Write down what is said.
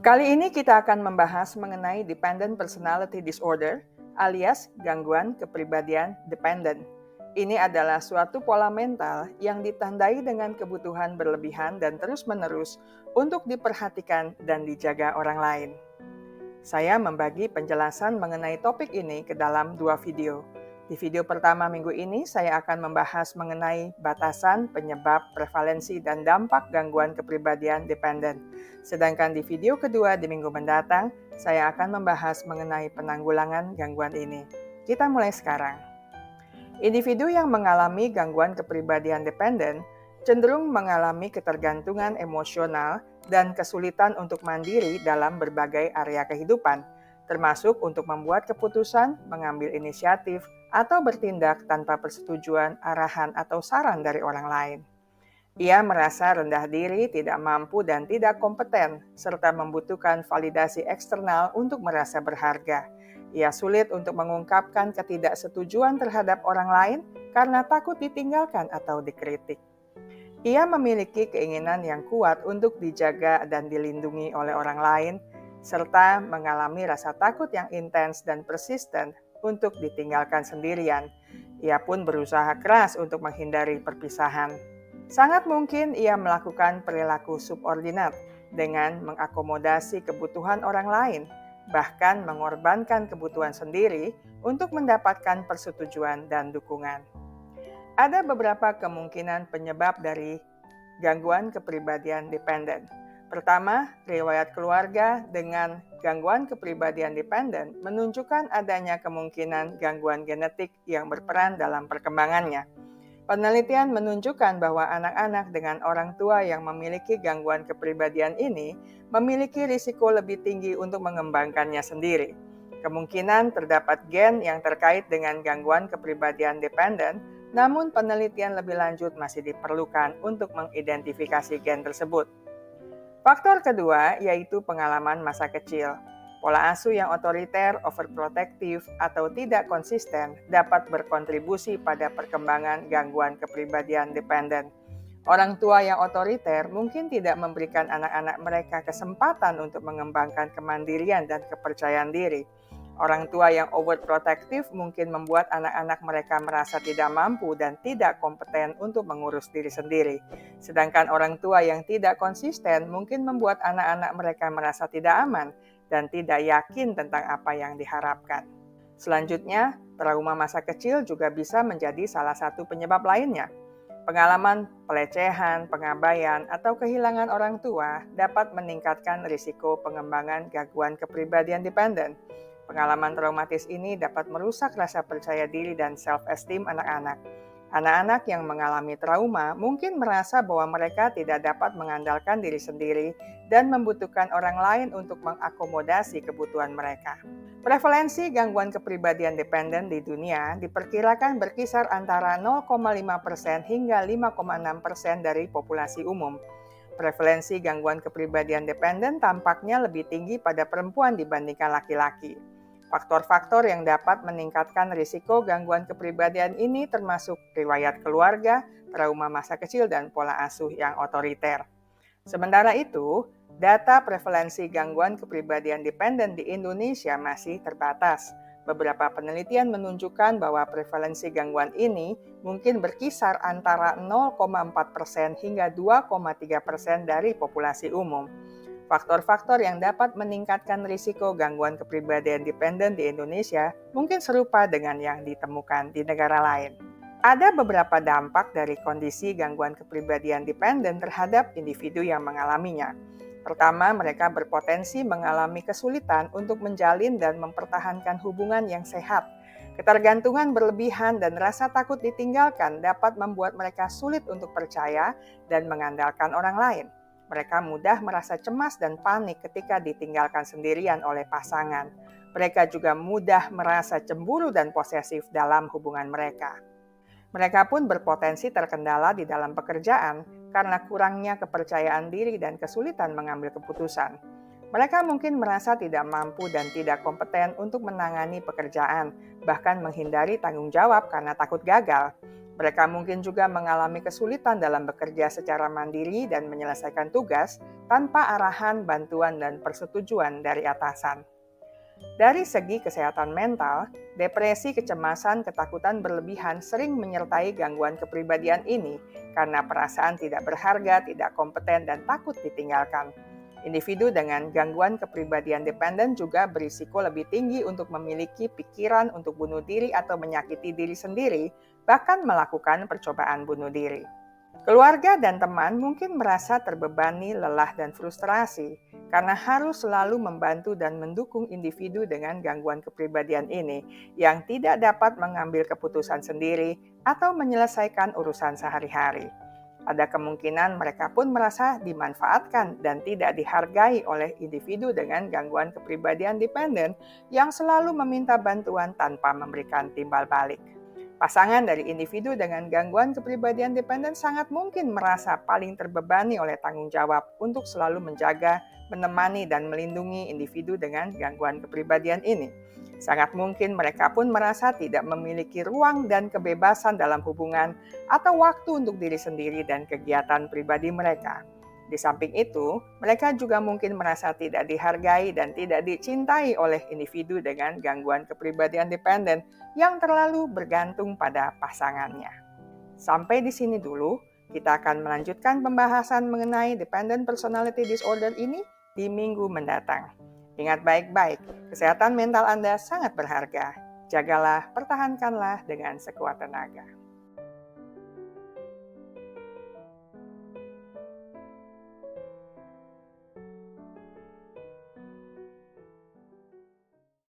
Kali ini kita akan membahas mengenai Dependent Personality Disorder alias gangguan kepribadian dependent. Ini adalah suatu pola mental yang ditandai dengan kebutuhan berlebihan dan terus-menerus untuk diperhatikan dan dijaga orang lain. Saya membagi penjelasan mengenai topik ini ke dalam 2 video. Di video pertama minggu ini, saya akan membahas mengenai batasan, penyebab, prevalensi, dan dampak gangguan kepribadian dependent. Sedangkan di video kedua di minggu mendatang, saya akan membahas mengenai penanggulangan gangguan ini. Kita mulai sekarang. Individu yang mengalami gangguan kepribadian dependent cenderung mengalami ketergantungan emosional dan kesulitan untuk mandiri dalam berbagai area kehidupan, termasuk untuk membuat keputusan, mengambil inisiatif, atau bertindak tanpa persetujuan, arahan, atau saran dari orang lain. Ia merasa rendah diri, tidak mampu, dan tidak kompeten, serta membutuhkan validasi eksternal untuk merasa berharga. Ia sulit untuk mengungkapkan ketidaksetujuan terhadap orang lain karena takut ditinggalkan atau dikritik. Ia memiliki keinginan yang kuat untuk dijaga dan dilindungi oleh orang lain, serta mengalami rasa takut yang intens dan persisten untuk ditinggalkan sendirian. Ia pun berusaha keras untuk menghindari perpisahan. Sangat mungkin ia melakukan perilaku subordinat dengan mengakomodasi kebutuhan orang lain, bahkan mengorbankan kebutuhan sendiri untuk mendapatkan persetujuan dan dukungan. Ada beberapa kemungkinan penyebab dari gangguan kepribadian dependent. Pertama, riwayat keluarga dengan gangguan kepribadian dependent menunjukkan adanya kemungkinan gangguan genetik yang berperan dalam perkembangannya. Penelitian menunjukkan bahwa anak-anak dengan orang tua yang memiliki gangguan kepribadian ini memiliki risiko lebih tinggi untuk mengembangkannya sendiri. Kemungkinan terdapat gen yang terkait dengan gangguan kepribadian dependent, namun penelitian lebih lanjut masih diperlukan untuk mengidentifikasi gen tersebut. Faktor kedua yaitu pengalaman masa kecil. Pola asuh yang otoriter, overprotective, atau tidak konsisten dapat berkontribusi pada perkembangan gangguan kepribadian dependent. Orang tua yang otoriter mungkin tidak memberikan anak-anak mereka kesempatan untuk mengembangkan kemandirian dan kepercayaan diri. Orang tua yang overprotective mungkin membuat anak-anak mereka merasa tidak mampu dan tidak kompeten untuk mengurus diri sendiri. Sedangkan orang tua yang tidak konsisten mungkin membuat anak-anak mereka merasa tidak aman dan tidak yakin tentang apa yang diharapkan. Selanjutnya, trauma masa kecil juga bisa menjadi salah satu penyebab lainnya. Pengalaman pelecehan, pengabaian, atau kehilangan orang tua dapat meningkatkan risiko pengembangan gangguan kepribadian dependent. Pengalaman traumatis ini dapat merusak rasa percaya diri dan self-esteem anak-anak. Anak-anak yang mengalami trauma mungkin merasa bahwa mereka tidak dapat mengandalkan diri sendiri dan membutuhkan orang lain untuk mengakomodasi kebutuhan mereka. Prevalensi gangguan kepribadian dependent di dunia diperkirakan berkisar antara 0,5% hingga 5,6% dari populasi umum. Prevalensi gangguan kepribadian dependent tampaknya lebih tinggi pada perempuan dibandingkan laki-laki. Faktor-faktor yang dapat meningkatkan risiko gangguan kepribadian ini termasuk riwayat keluarga, trauma masa kecil, dan pola asuh yang otoriter. Sementara itu, data prevalensi gangguan kepribadian dependent di Indonesia masih terbatas. Beberapa penelitian menunjukkan bahwa prevalensi gangguan ini mungkin berkisar antara 0,4% hingga 2,3% dari populasi umum. Faktor-faktor yang dapat meningkatkan risiko gangguan kepribadian dependent di Indonesia mungkin serupa dengan yang ditemukan di negara lain. Ada beberapa dampak dari kondisi gangguan kepribadian dependent terhadap individu yang mengalaminya. Pertama, mereka berpotensi mengalami kesulitan untuk menjalin dan mempertahankan hubungan yang sehat. Ketergantungan berlebihan dan rasa takut ditinggalkan dapat membuat mereka sulit untuk percaya dan mengandalkan orang lain. Mereka mudah merasa cemas dan panik ketika ditinggalkan sendirian oleh pasangan. Mereka juga mudah merasa cemburu dan posesif dalam hubungan mereka. Mereka pun berpotensi terkendala di dalam pekerjaan karena kurangnya kepercayaan diri dan kesulitan mengambil keputusan. Mereka mungkin merasa tidak mampu dan tidak kompeten untuk menangani pekerjaan, bahkan menghindari tanggung jawab karena takut gagal. Mereka mungkin juga mengalami kesulitan dalam bekerja secara mandiri dan menyelesaikan tugas tanpa arahan, bantuan, dan persetujuan dari atasan. Dari segi kesehatan mental, depresi, kecemasan, ketakutan berlebihan sering menyertai gangguan kepribadian ini karena perasaan tidak berharga, tidak kompeten, dan takut ditinggalkan. Individu dengan gangguan kepribadian dependen juga berisiko lebih tinggi untuk memiliki pikiran untuk bunuh diri atau menyakiti diri sendiri, bahkan melakukan percobaan bunuh diri. Keluarga dan teman mungkin merasa terbebani, lelah, dan frustrasi karena harus selalu membantu dan mendukung individu dengan gangguan kepribadian ini yang tidak dapat mengambil keputusan sendiri atau menyelesaikan urusan sehari-hari. Ada kemungkinan mereka pun merasa dimanfaatkan dan tidak dihargai oleh individu dengan gangguan kepribadian dependen yang selalu meminta bantuan tanpa memberikan timbal balik. Pasangan dari individu dengan gangguan kepribadian dependen sangat mungkin merasa paling terbebani oleh tanggung jawab untuk selalu menjaga, menemani, dan melindungi individu dengan gangguan kepribadian ini. Sangat mungkin mereka pun merasa tidak memiliki ruang dan kebebasan dalam hubungan atau waktu untuk diri sendiri dan kegiatan pribadi mereka. Di samping itu, mereka juga mungkin merasa tidak dihargai dan tidak dicintai oleh individu dengan gangguan kepribadian dependen yang terlalu bergantung pada pasangannya. Sampai di sini dulu, kita akan melanjutkan pembahasan mengenai dependent personality disorder ini di minggu mendatang. Ingat baik-baik, kesehatan mental Anda sangat berharga. Jagalah, pertahankanlah dengan sekuat tenaga.